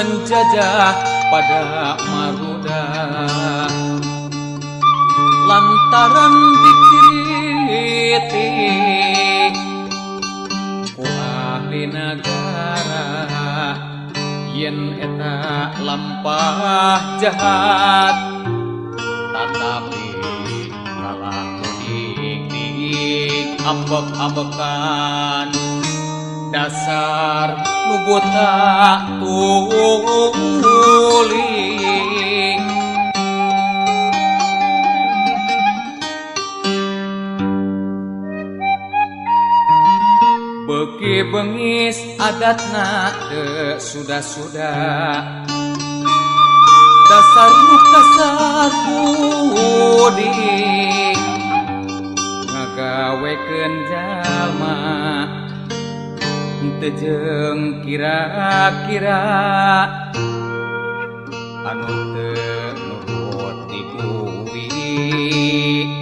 penjajah pada maruda, lantaran dikritik ku ahli negara yen eta lampah jahat, tetapi kalah mudik ambek-ambekan dasar nu buta tuling. Beki bengis adatna teu sudah-sudah, dasar nu kasar budi ngagawekeun jalma teu jeung kira-kira anu teu nurut dikuwi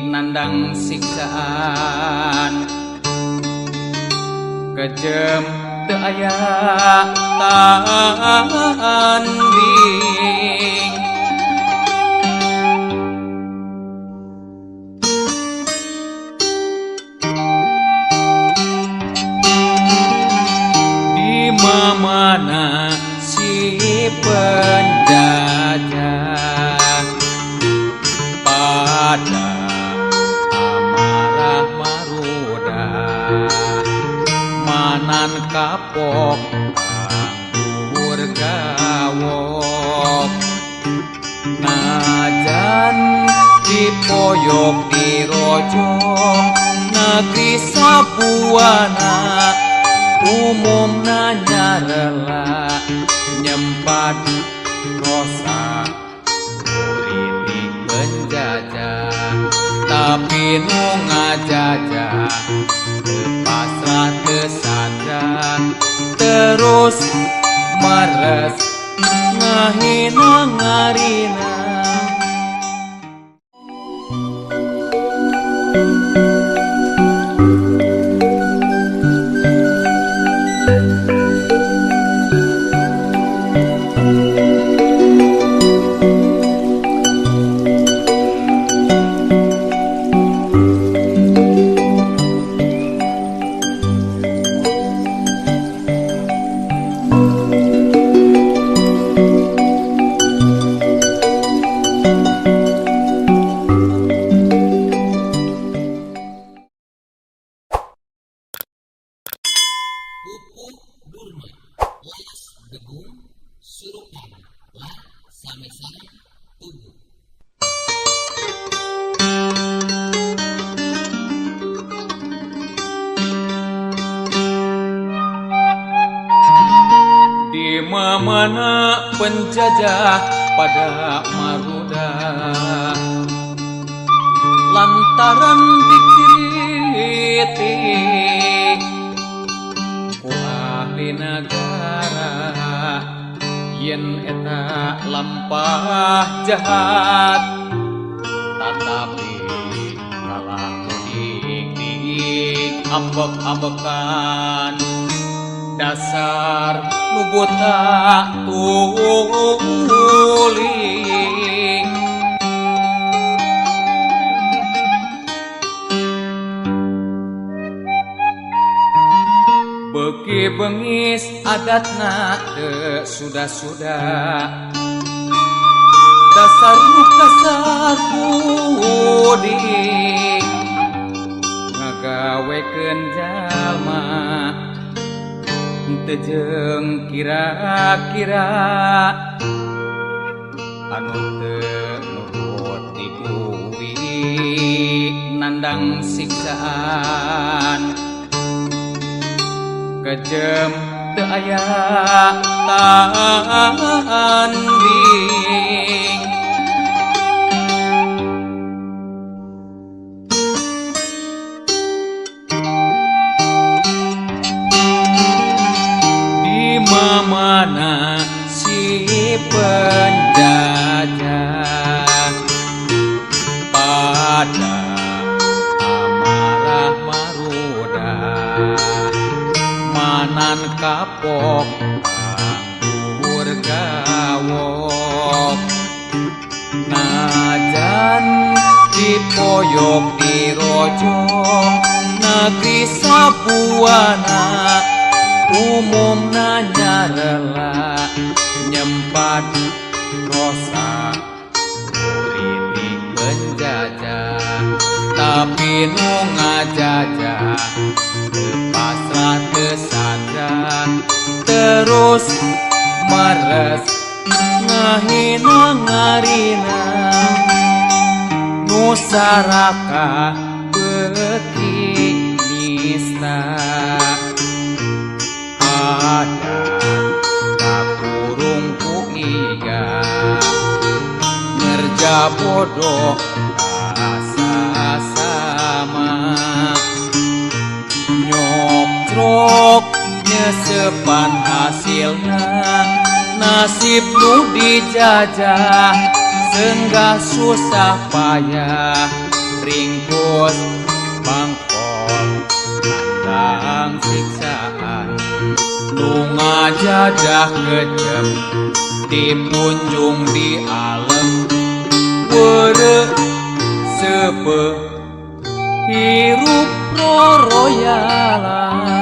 nandang siksaan. Kejem teu aya tanding, di mana si penjajah pada amarah maruda, manan kapok anggur gawok, najan dipoyok dirojok negeri sapuana, umumna nyarela nyempat rosa politik penjajah, tapi nu ngajajah pasrah tesadar terus meres ngahina ngarina. Pupuk Durma, Las Degung, Surukan, La Samesan, Tubuh. Di mana penjajah pada maruda, lantaran dikritik ku ahli negara yen eta lampah jahat, tetapi kalah mudik ambek-ambekan dasar nu buta tuling. Beki bengis adatna teu sudah-sudah, dasar nu kasar budi ngagawekeun jalma teu jeung kira-kira anu teu nurut dikuwi nandang siksaan. Kejem teu aya tanding, di mana si penjajah pada amarah maruda, manan kapok anggur gawok. najan dipoyok di rojo negeri Sabuana umum nanya rela nyempat rosa politik penjajah tapi nu ngajajah pasrah kesandra terus meres ngahina ngarina nusaraka beki nista ada kakurung ku iga ngerja bodoh asa sama nyoktrok nyesepan hasilnya nasib nu dijajah senggah susah payah ringkus bangkol tandang siksaan nu ngajajah kejam dipunjung di alam were sepe hirup roroyalan